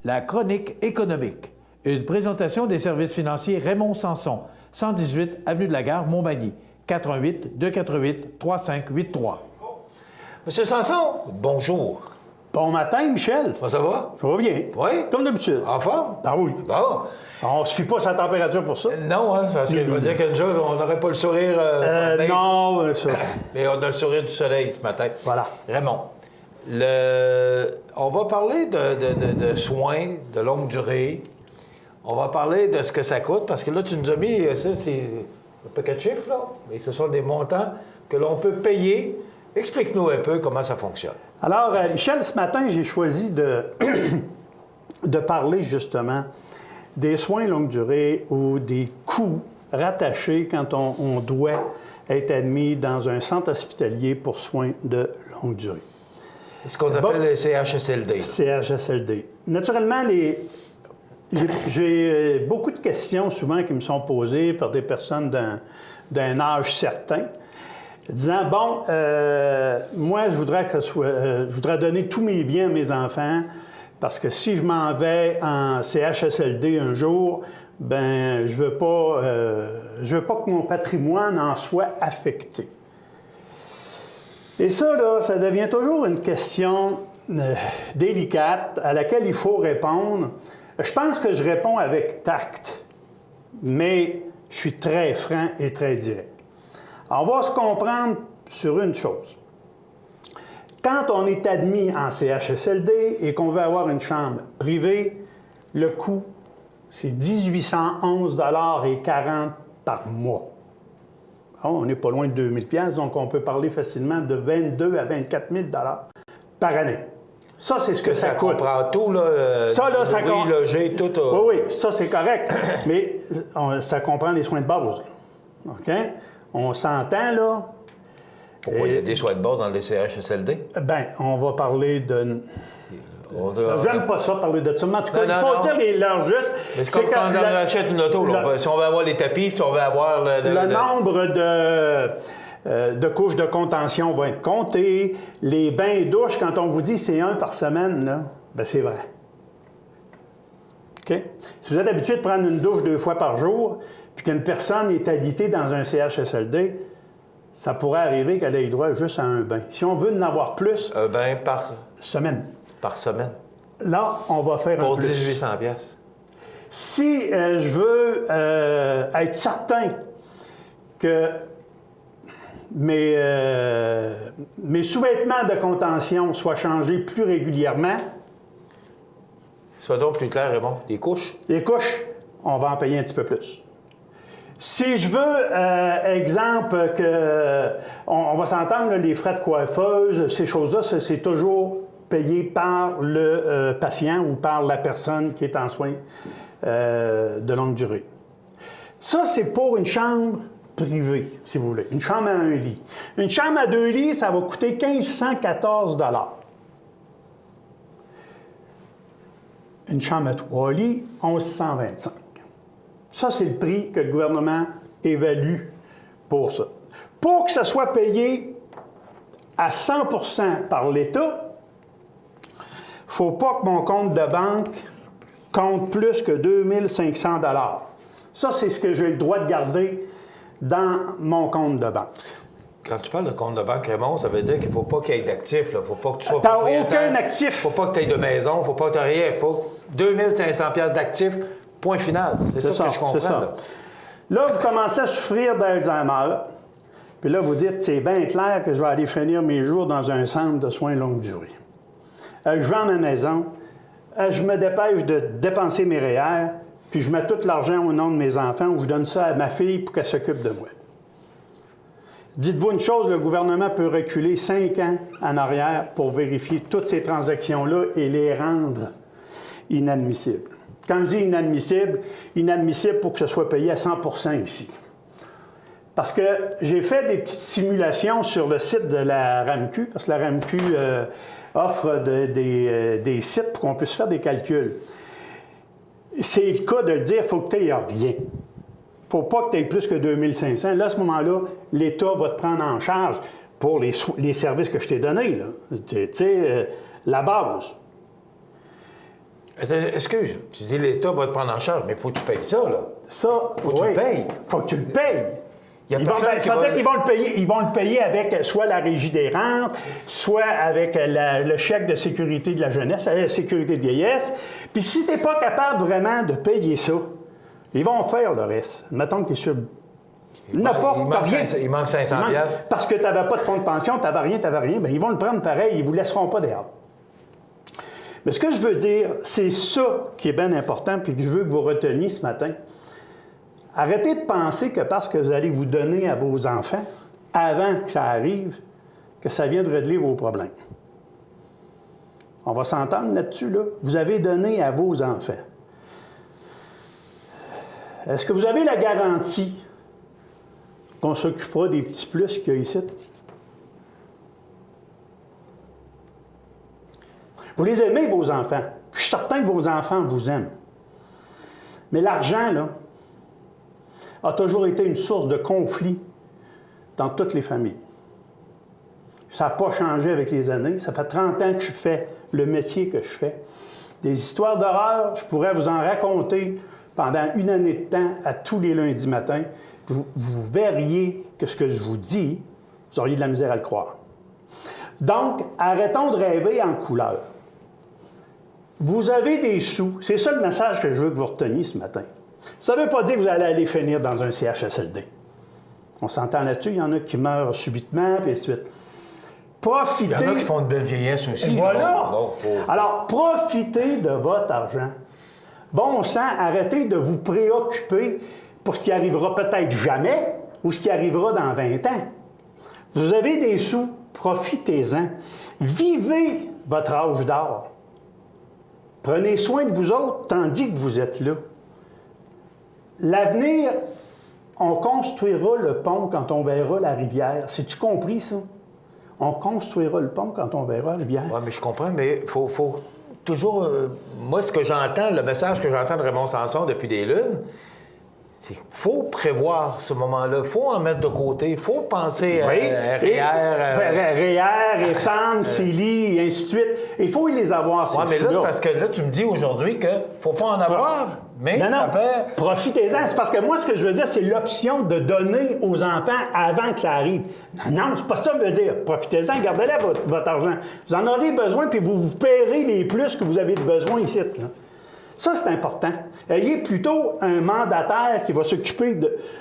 La chronique économique. Une présentation des services financiers Raymond Sanson, 118 Avenue de la Gare, Montmagny, 418-248-3583. Monsieur Sanson, bonjour. Bon matin, Michel. Comment ça va? Ça va bien. Oui? Comme d'habitude. En forme? Ah oui. Bon. On ne se fie pas sur la température pour ça. Non, hein, parce qu'il va dire qu'une chose, on n'aurait pas le sourire... non, ça. Mais on a le sourire du soleil ce matin. Voilà. Raymond, on va parler de soins de longue durée. On va parler de ce que ça coûte, parce que là, tu nous as mis, ça, c'est un paquet de chiffres, là, mais ce sont des montants que l'on peut payer. Explique-nous un peu comment ça fonctionne. Alors, Michel, ce matin, j'ai choisi de parler justement des soins longue durée ou des coûts rattachés quand on doit être admis dans un centre hospitalier pour soins de longue durée. C'est ce qu'on appelle les CHSLD. CHSLD. Naturellement, j'ai beaucoup de questions souvent qui me sont posées par des personnes d'un âge certain, disant, bon, moi, je voudrais donner tous mes biens à mes enfants, parce que si je m'en vais en CHSLD un jour, ben je veux pas que mon patrimoine en soit affecté. Et ça, là, ça devient toujours une question délicate à laquelle il faut répondre. Je pense que je réponds avec tact, mais je suis très franc et très direct. Alors, on va se comprendre sur une chose. Quand on est admis en CHSLD et qu'on veut avoir une chambre privée, le coût, c'est 1811,40 $ par mois. On n'est pas loin de 2 000 $, donc on peut parler facilement de 22 000 à 24 000 $ par année. Ça, c'est ce que ça coûte. Ça comprend tout, là. Ça, là, ça comprend. Loger, tout. Oui, ça, c'est correct. Mais ça comprend les soins de base. OK? On s'entend, là. Pourquoi il y a des soins de base dans les CHSLD? Bien, on va parler de... J'aime pas ça, parler de ça. Mais en tout cas, il faut dire l'heure juste. Mais c'est comme quand on achète une auto. Si on veut avoir les tapis, si on veut avoir... Le nombre de couches de contention va être compté. Les bains et douches, quand on vous dit c'est 1 par semaine, là, ben c'est vrai. OK? Si vous êtes habitué de prendre une douche 2 fois par jour, puis qu'une personne est habitée dans un CHSLD, ça pourrait arriver qu'elle ait droit juste à un bain. Si on veut en avoir plus... Un bain par... Semaine. Par semaine. Là, on va faire pour un plus. Pour 1800 $. Si je veux être certain que mes sous-vêtements de contention soient changés plus régulièrement... Sois donc plus clair, Raymond. Les couches? Les couches, on va en payer un petit peu plus. Si je veux, exemple, on va s'entendre, les frais de coiffeuse, ces choses-là, c'est toujours payé par le patient ou par la personne qui est en soins de longue durée. Ça, c'est pour une chambre privée, si vous voulez. Une chambre à 1 lit. Une chambre à 2 lits, ça va coûter 1 514 $. Une chambre à 3 lits, 1 125 $. Ça, c'est le prix que le gouvernement évalue pour ça. Pour que ça soit payé à 100 % par l'État, il ne faut pas que mon compte de banque compte plus que 2 500 $. Ça, c'est ce que j'ai le droit de garder dans mon compte de banque. Quand tu parles de compte de banque, Raymond, ça veut dire qu'il ne faut pas qu'il y ait d'actifs. Il ne faut pas que tu sois propriétaire. T'as aucun actif. Il ne faut pas que tu aies de maison. Il ne faut pas que tu aies rien. Il faut 2 500 $ d'actifs. Point final. C'est ça que je comprends. Ça. Là, vous commencez à souffrir d'Alzheimer. Puis là, vous dites, c'est bien clair que je vais aller finir mes jours dans un centre de soins longue durée. Je vends ma maison. Je me dépêche de dépenser mes REER. Puis je mets tout l'argent au nom de mes enfants ou je donne ça à ma fille pour qu'elle s'occupe de moi. Dites-vous une chose, le gouvernement peut reculer 5 ans en arrière pour vérifier toutes ces transactions-là et les rendre inadmissibles. Quand je dis inadmissible, inadmissible pour que ce soit payé à 100 % ici. Parce que j'ai fait des petites simulations sur le site de la RAMQ, parce que la RAMQ offre des sites pour qu'on puisse faire des calculs. C'est le cas de le dire, il faut que tu aies rien. Il ne faut pas que tu aies plus que 2 500. Là, à ce moment-là, l'État va te prendre en charge pour les services que je t'ai donnés. Tu sais, la base. Excuse, tu dis l'État va te prendre en charge, mais il faut que tu payes ça, là. Ça, Faut que tu le payes. Faut que tu le payes. C'est-à-dire qu'ils vont le payer avec soit la régie des rentes, soit avec le chèque de sécurité de la jeunesse, la sécurité de vieillesse. Puis si tu n'es pas capable vraiment de payer ça, ils vont faire le reste. Mettons que sur... Il manque 500 parce que tu n'avais pas de fonds de pension, tu n'avais rien, bien, ils vont le prendre pareil, ils ne vous laisseront pas dehors. Mais ce que je veux dire, c'est ça qui est bien important, puis que je veux que vous reteniez ce matin. Arrêtez de penser que parce que vous allez vous donner à vos enfants, avant que ça arrive, que ça vient de régler vos problèmes. On va s'entendre là-dessus, là. Vous avez donné à vos enfants. Est-ce que vous avez la garantie qu'on s'occupera des petits plus qu'il y a ici? Vous les aimez, vos enfants. Je suis certain que vos enfants vous aiment. Mais l'argent, là, a toujours été une source de conflit dans toutes les familles. Ça n'a pas changé avec les années. Ça fait 30 ans que je fais le métier que je fais. Des histoires d'horreur, je pourrais vous en raconter pendant une année de temps à tous les lundis matins. Vous verriez que ce que je vous dis, vous auriez de la misère à le croire. Donc, arrêtons de rêver en couleur. Vous avez des sous. C'est ça le message que je veux que vous reteniez ce matin. Ça ne veut pas dire que vous allez aller finir dans un CHSLD. On s'entend là-dessus. Il y en a qui meurent subitement, puis ainsi de suite. Profitez... Il y en a qui font une belle vieillesse aussi. Voilà. Alors, profitez de votre argent. Bon sang, arrêtez de vous préoccuper pour ce qui arrivera peut-être jamais ou ce qui arrivera dans 20 ans. Vous avez des sous, profitez-en. Vivez votre âge d'or. Prenez soin de vous autres tandis que vous êtes là. L'avenir, on construira le pont quand on verra la rivière. C'est-tu compris, ça? On construira le pont quand on verra la rivière. Oui, mais je comprends, mais il faut toujours... moi, ce que j'entends, le message que j'entends de Raymond Samson depuis des lunes, c'est qu'il faut prévoir ce moment-là. Il faut en mettre de côté. Il faut penser à REER, épargne, CELI, et ainsi de suite. Il faut les avoir, ces mais là, sous-là. c'est parce que là, tu me dis aujourd'hui qu'il ne faut pas en avoir. Mais ça fait... Profitez-en. C'est parce que moi, ce que je veux dire, c'est l'option de donner aux enfants avant que ça arrive. Non, c'est pas ça que je veux dire. Profitez-en, gardez-le votre argent. Vous en aurez besoin, puis vous paierez les plus que vous avez de besoin ici. Là. Ça, c'est important. Ayez plutôt un mandataire qui va s'occuper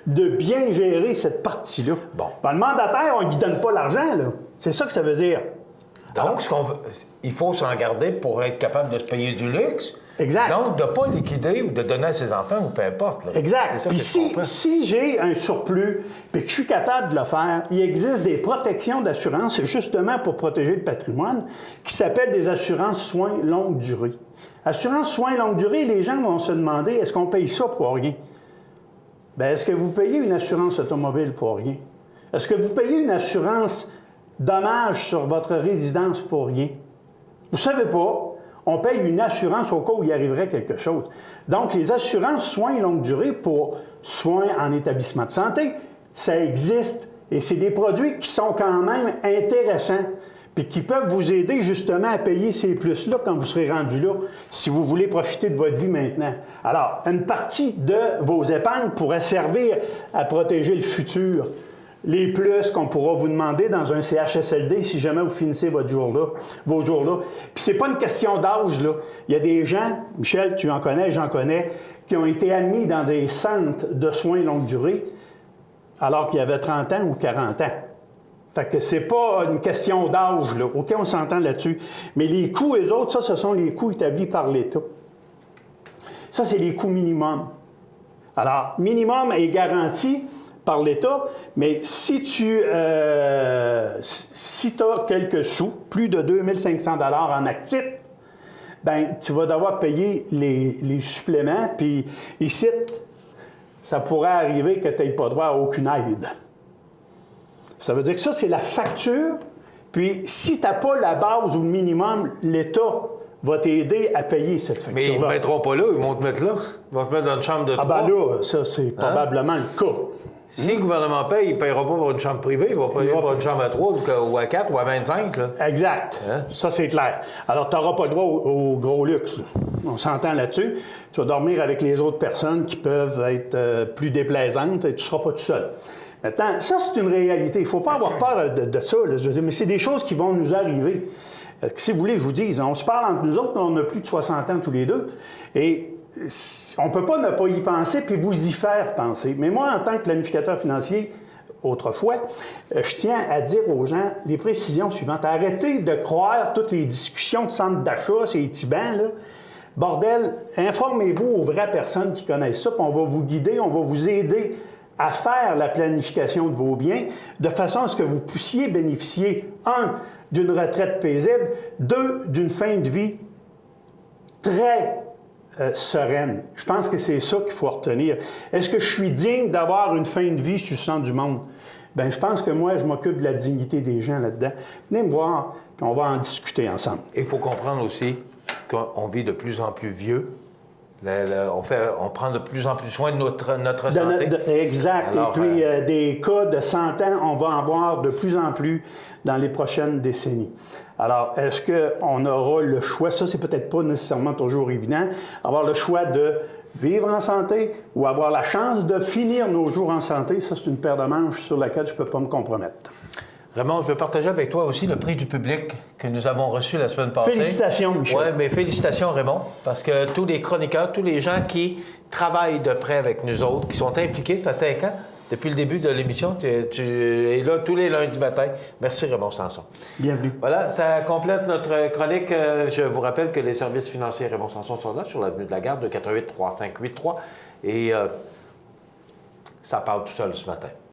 de bien gérer cette partie-là. Bon. Ben, le mandataire, on ne lui donne pas l'argent, là. C'est ça que ça veut dire. Donc, il faut s'en garder pour être capable de se payer du luxe. Exact. Donc, de ne pas liquider ou de donner à ses enfants ou peu importe. Là. Exact. Puis si j'ai un surplus et que je suis capable de le faire, il existe des protections d'assurance justement pour protéger le patrimoine qui s'appellent des assurances soins longue durée. Assurance soins longue durée, les gens vont se demander, est-ce qu'on paye ça pour rien? Bien, est-ce que vous payez une assurance automobile pour rien? Est-ce que vous payez une assurance dommage sur votre résidence pour rien? Vous ne savez pas. On paye une assurance au cas où il arriverait quelque chose. Donc, les assurances soins longue durée pour soins en établissement de santé, ça existe. Et c'est des produits qui sont quand même intéressants puis qui peuvent vous aider justement à payer ces plus-là quand vous serez rendu là, si vous voulez profiter de votre vie maintenant. Alors, une partie de vos épargnes pourrait servir à protéger le futur. Les plus qu'on pourra vous demander dans un CHSLD si jamais vous finissez vos jours-là. Puis c'est pas une question d'âge, là. Il y a des gens, Michel, tu en connais, j'en connais, qui ont été admis dans des centres de soins longue durée alors qu'ils avaient 30 ans ou 40 ans. Fait que c'est pas une question d'âge, là. OK, on s'entend là-dessus. Mais les coûts, eux autres, ça, ce sont les coûts établis par l'État. Ça, c'est les coûts minimums. Alors, minimum est garanti par l'État, mais si tu as quelques sous, plus de 2500 $ en actifs, bien, tu vas devoir payer les suppléments, puis ici, ça pourrait arriver que tu n'aies pas droit à aucune aide. Ça veut dire que ça, c'est la facture, puis si tu n'as pas la base ou le minimum, l'État va t'aider à payer cette facture-là. Mais ils ne te mettront pas là, ils vont te mettre là. Ils vont te mettre dans une chambre de 3. Ah ben là, ça, c'est probablement le cas. Si le gouvernement paye, il ne payera pas pour une chambre privée, il va payer pour une chambre à 3 ou à 4 ou à 25. Là. Exact. Hein? Ça, c'est clair. Alors, tu n'auras pas le droit au gros luxe. Là. On s'entend là-dessus. Tu vas dormir avec les autres personnes qui peuvent être plus déplaisantes et tu ne seras pas tout seul. Maintenant, ça, c'est une réalité. Il ne faut pas avoir peur de ça. Là. Je veux dire, mais c'est des choses qui vont nous arriver. Si vous voulez, je vous dis, on se parle entre nous autres, on a plus de 60 ans tous les deux. Et on ne peut pas ne pas y penser puis vous y faire penser. Mais moi, en tant que planificateur financier, autrefois, je tiens à dire aux gens les précisions suivantes. Arrêtez de croire toutes les discussions de centre d'achat, ces tibans, là. Bordel, informez-vous aux vraies personnes qui connaissent ça, puis on va vous guider, on va vous aider à faire la planification de vos biens de façon à ce que vous puissiez bénéficier, 1, d'une retraite paisible, 2, d'une fin de vie très sereine. Je pense que c'est ça qu'il faut retenir. Est-ce que je suis digne d'avoir une fin de vie sur le centre du monde? Bien, je pense que moi, je m'occupe de la dignité des gens là-dedans. Venez me voir, puis on va en discuter ensemble. Il faut comprendre aussi qu'on vit de plus en plus vieux. On prend de plus en plus soin de notre santé. Exact. Alors, et puis, des cas de 100 ans, on va en voir de plus en plus dans les prochaines décennies. Alors, est-ce qu'on aura le choix? Ça, c'est peut-être pas nécessairement toujours évident. Avoir le choix de vivre en santé ou avoir la chance de finir nos jours en santé, ça, c'est une paire de manches sur laquelle je ne peux pas me compromettre. Raymond, je veux partager avec toi aussi le prix du public que nous avons reçu la semaine passée. Félicitations, Michel. Oui, mais félicitations, Raymond, parce que tous les chroniqueurs, tous les gens qui travaillent de près avec nous autres, qui sont impliqués, ça fait 5 ans, depuis le début de l'émission, tu es là tous les lundis matin. Merci, Raymond Sanson. Bienvenue. Voilà, ça complète notre chronique. Je vous rappelle que les services financiers Raymond Sanson sont là, sur l'avenue de la Garde, de 88 3583. Et ça parle tout seul ce matin.